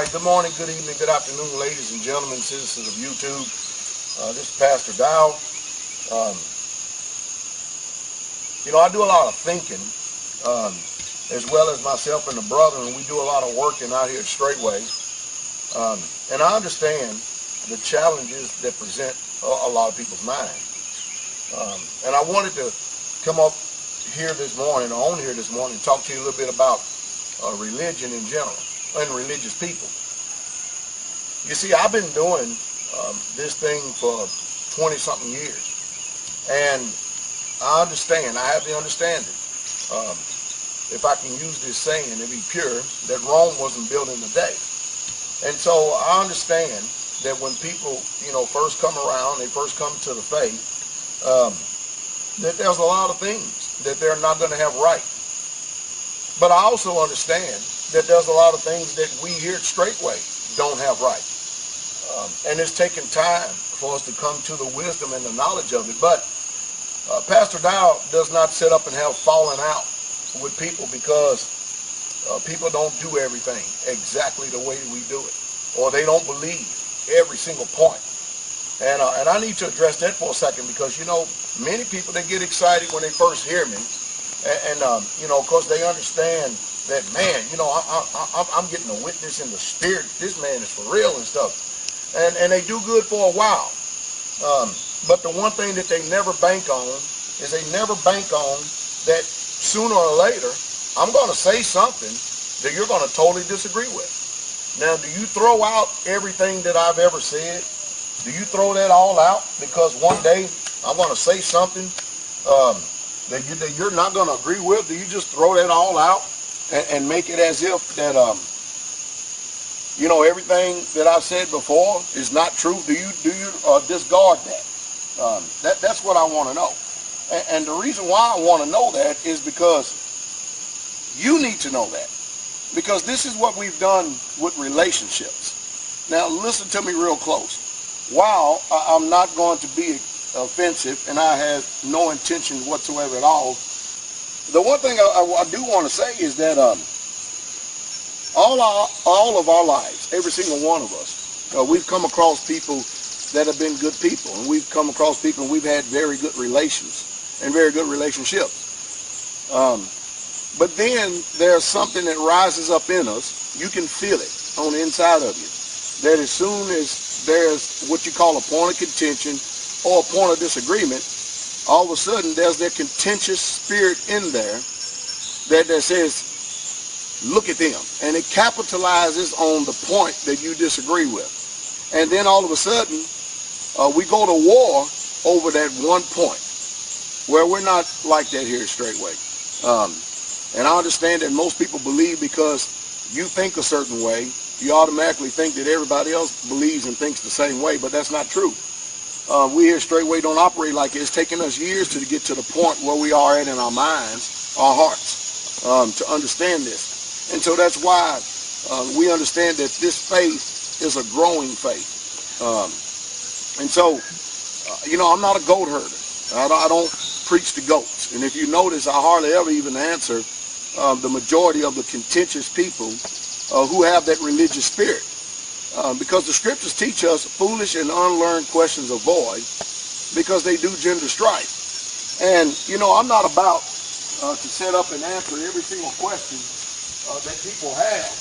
right, good morning, good evening, good afternoon, ladies and gentlemen, citizens of YouTube. This is Pastor Dowell. I do a lot of thinking, as well as myself and the brother, and we do a lot of working out here at Straightway. And I understand the challenges that present a lot of people's minds. And I wanted to come up here this morning, or on here this morning, and talk to you a little bit about religion in general and religious people. You see, I've been doing this thing for 20-something years, and I understand, I have the understanding, if I can use this saying and be pure, that Rome wasn't built in a day. And so I understand that when people, first come around, they first come to the faith, that there's a lot of things that they're not going to have right. But I also understand that there's a lot of things that we here at Straightway don't have right. And it's taken time for us to come to the wisdom and the knowledge of it. But Pastor Dowell does not sit up and have fallen out with people because people don't do everything exactly the way we do it, or they don't believe every single point. And I need to address that for a second because, many people, they get excited when they first hear me. And of course, they understand that, man, I'm getting a witness in the spirit. This man is for real and stuff. And they do good for a while. But the one thing that they never bank on is they never bank on that sooner or later, I'm going to say something that you're going to totally disagree with. Now, do you throw out everything that I've ever said? Do you throw that all out because one day I'm going to say something that you're not going to agree with? Do you just throw that all out and make it as if that, everything that I've said before is not true? Do you discard that? That's what I want to know. And the reason why I want to know that is because you need to know that. Because this is what we've done with relationships. Now, listen to me real close. While I'm not going to be offensive, and I have no intention whatsoever at all, the one thing I do want to say is that all of our lives, every single one of us, we've come across people that have been good people, and we've come across people and we've had very good relations and very good relationships. But then there's something that rises up in us. You can feel it on the inside of you, that as soon as there's what you call a point of contention or a point of disagreement, all of a sudden there's that contentious spirit in there that says, look at them. And it capitalizes on the point that you disagree with. And then all of a sudden, we go to war over that one point. Well, we're not like that here at Straightway. And I understand that most people believe because you think a certain way, you automatically think that everybody else believes and thinks the same way, but that's not true. We here at Straightway don't operate like it. It's taken us years to get to the point where we are at in our minds, our hearts, to understand this. And so that's why we understand that this faith is a growing faith. And so, I'm not a goat herder. I don't preach to goats. And if you notice, I hardly ever even answer the majority of the contentious people who have that religious spirit. Because the scriptures teach us foolish and unlearned questions avoid because they do gender strife. And, I'm not about to set up and answer every single question that people have.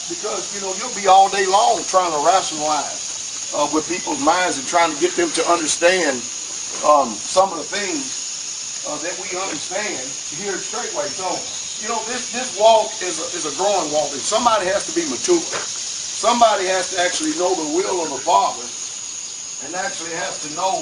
Because, you'll be all day long trying to rationalize with people's minds and trying to get them to understand some of the things that we understand here at Straightway. So, this walk is a growing walk, and somebody has to be mature. Somebody has to actually know the will of the Father, and actually has to know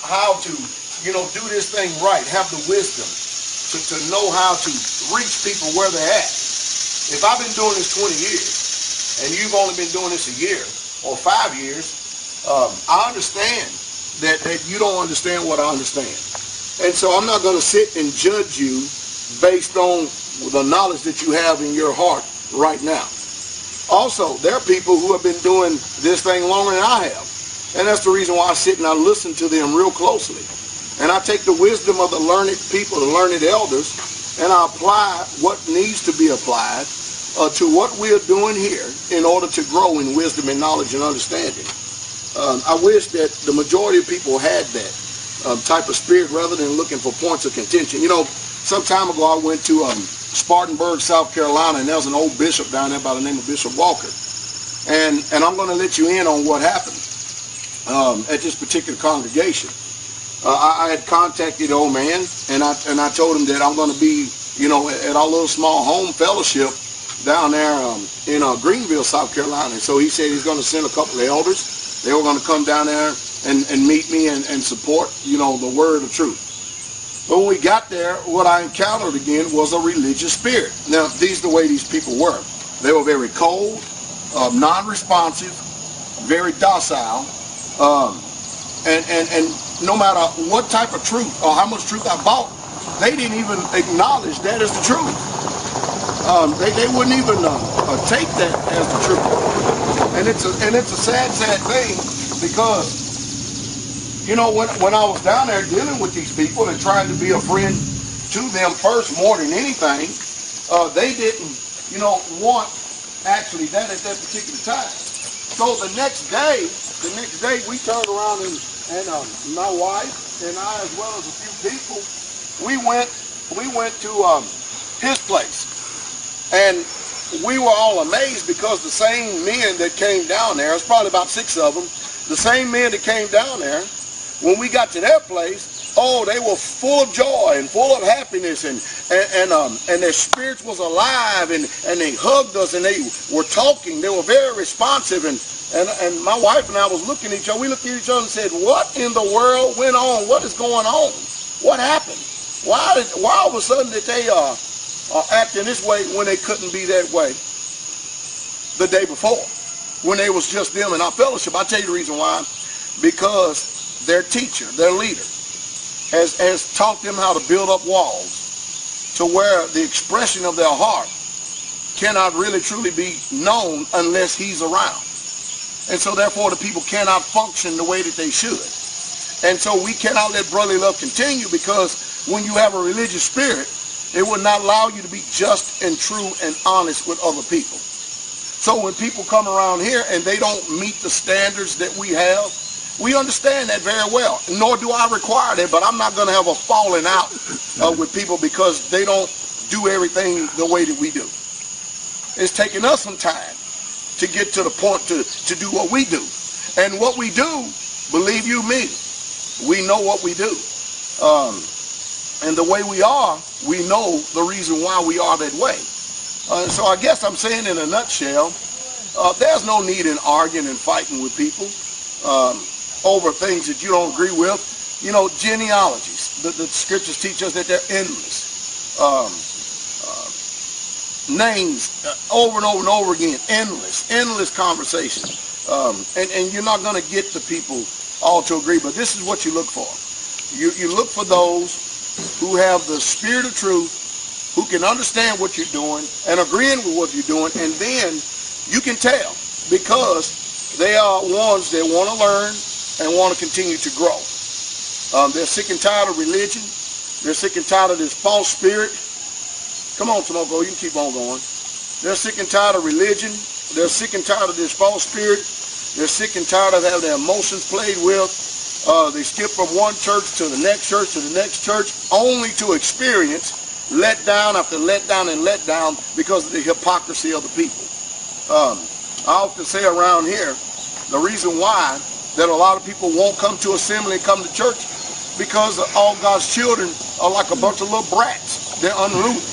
how to, do this thing right, have the wisdom to know how to reach people where they're at. If I've been doing this 20 years, and you've only been doing this a year or 5 years, I understand that you don't understand what I understand. And so I'm not going to sit and judge you based on the knowledge that you have in your heart right now. Also, there are people who have been doing this thing longer than I have. And that's the reason why I sit and I listen to them real closely. And I take the wisdom of the learned people, the learned elders, and I apply what needs to be applied to what we're doing here in order to grow in wisdom and knowledge and understanding. I wish that the majority of people had that type of spirit rather than looking for points of contention. You know, some time ago I went to Spartanburg, South Carolina, and there was an old bishop down there by the name of Bishop Walker. And I'm going to let you in on what happened at this particular congregation. I had contacted the old man, and I told him that I'm going to be, you know, at our little small home fellowship down there in Greenville, South Carolina. And so he said he's going to send a couple of elders. They were going to come down there and meet me and support, you know, the word of truth. But when we got there, what I encountered again was a religious spirit. Now, these are the way these people were. They were very cold, non-responsive, very docile, and no matter what type of truth or how much truth I bought, they didn't even acknowledge that as the truth. They wouldn't even take that as the truth. And it's a sad thing, because you know, when I was down there dealing with these people and trying to be a friend to them first more than anything, they didn't, you know, want actually that at that particular time. So the next day we turned around and my wife and I, as well as a few people, we went to his place, and we were all amazed because the same men that came down there, it's probably about 6 of them, the same men that came down there, when we got to their place, oh, they were full of joy and full of happiness, and their spirits was alive, and they hugged us, and they were talking. They were very responsive, and my wife and I was looking at each other. We looked at each other and said, "What in the world went on? What is going on? What happened? Why all of a sudden that they are acting this way when they couldn't be that way the day before, when they was just them in our fellowship?" I'll tell you the reason why. Because their teacher, their leader, has taught them how to build up walls to where the expression of their heart cannot really truly be known unless he's around. And so therefore the people cannot function the way that they should. And so we cannot let brotherly love continue, because when you have a religious spirit, it will not allow you to be just and true and honest with other people. So when people come around here and they don't meet the standards that we have, we understand that very well, nor do I require that, but I'm not going to have a falling out with people because they don't do everything the way that we do. It's taken us some time to get to the point to do what we do. And what we do, believe you me, we know what we do. And the way we are, we know the reason why we are that way. So I guess I'm saying in a nutshell, there's no need in arguing and fighting with people over things that you don't agree with. You know, genealogies. The scriptures teach us that they're endless. Names over and over and over again. Endless conversations. And you're not going to get the people all to agree, but this is what you look for. You look for those who have the spirit of truth, who can understand what you're doing and agreeing with what you're doing, and then you can tell, because they are ones that want to learn and want to continue to grow. They're sick and tired of religion. They're sick and tired of this false spirit. Come on, Tomoko, you can keep on going. They're sick and tired of religion. They're sick and tired of this false spirit. They're sick and tired of having their emotions played with. They skip from one church to the next church to the next church, only to experience let down after let down and let down because of the hypocrisy of the people. I often say around here, the reason why that a lot of people won't come to assembly and come to church, because all God's children are like a bunch of little brats. They're unruly.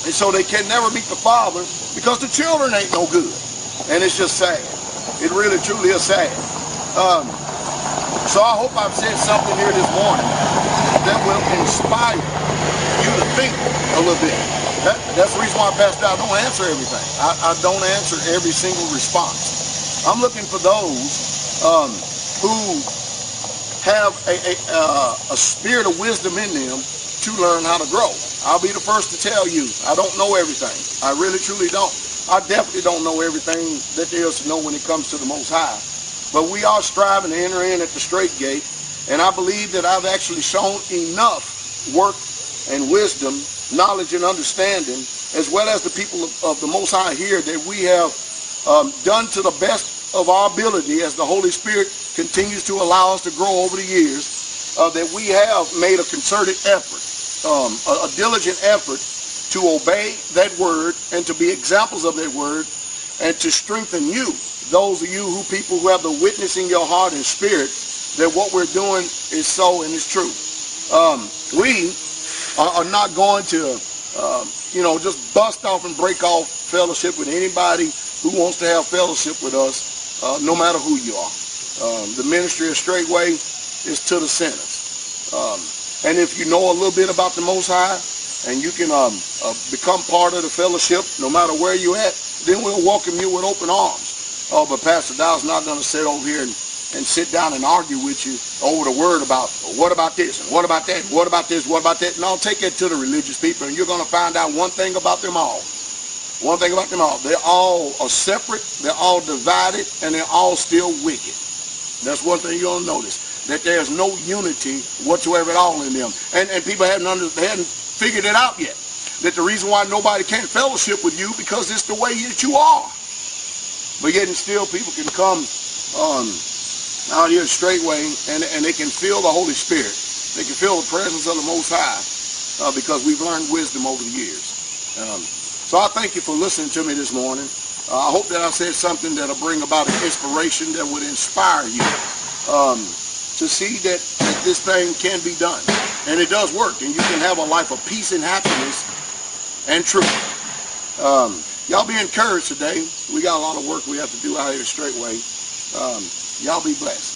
And so they can never meet the Father because the children ain't no good. And it's just sad. It really truly is sad. So I hope I've said something here this morning that will inspire you to think a little bit. That's the reason why, Pastor, I don't answer everything. I don't answer every single response. I'm looking for those who have a spirit of wisdom in them to learn how to grow. I'll be the first to tell you, I don't know everything. I really, truly don't. I definitely don't know everything that there is to know when it comes to the Most High. But we are striving to enter in at the straight gate, and I believe that I've actually shown enough work and wisdom, knowledge and understanding, as well as the people of the Most High here, that we have done to the best of our ability, as the Holy Spirit continues to allow us to grow over the years, that we have made a concerted effort, a diligent effort to obey that word and to be examples of that word, and to strengthen you, those of you people who have the witness in your heart and spirit that what we're doing is so and is true. We are not going to just bust off and break off fellowship with anybody who wants to have fellowship with us, no matter who you are. The ministry of Straightway is to the sinners. And if you know a little bit about the Most High, and you can become part of the fellowship, no matter where you're at, then we'll welcome you with open arms. But Pastor Dowell's not going to sit over here and sit down and argue with you over the word about, what about this, and what about that, what about this, what about that. No, take it to the religious people, and you're going to find out one thing about them all. One thing about them all. They all are separate, they're all divided, and they're all still wicked. That's one thing you're going to notice, that there's no unity whatsoever at all in them. And people hadn't figured it out yet, that the reason why nobody can't fellowship with you, because it's the way that you are. But yet and still people can come out here Straightway, and they can feel the Holy Spirit. They can feel the presence of the Most High, because we've learned wisdom over the years. So I thank you for listening to me this morning. I hope that I said something that'll bring about an inspiration that would inspire you to see that this thing can be done. And it does work, and you can have a life of peace and happiness and truth. Y'all be encouraged today. We got a lot of work we have to do out here Straightway. Y'all be blessed.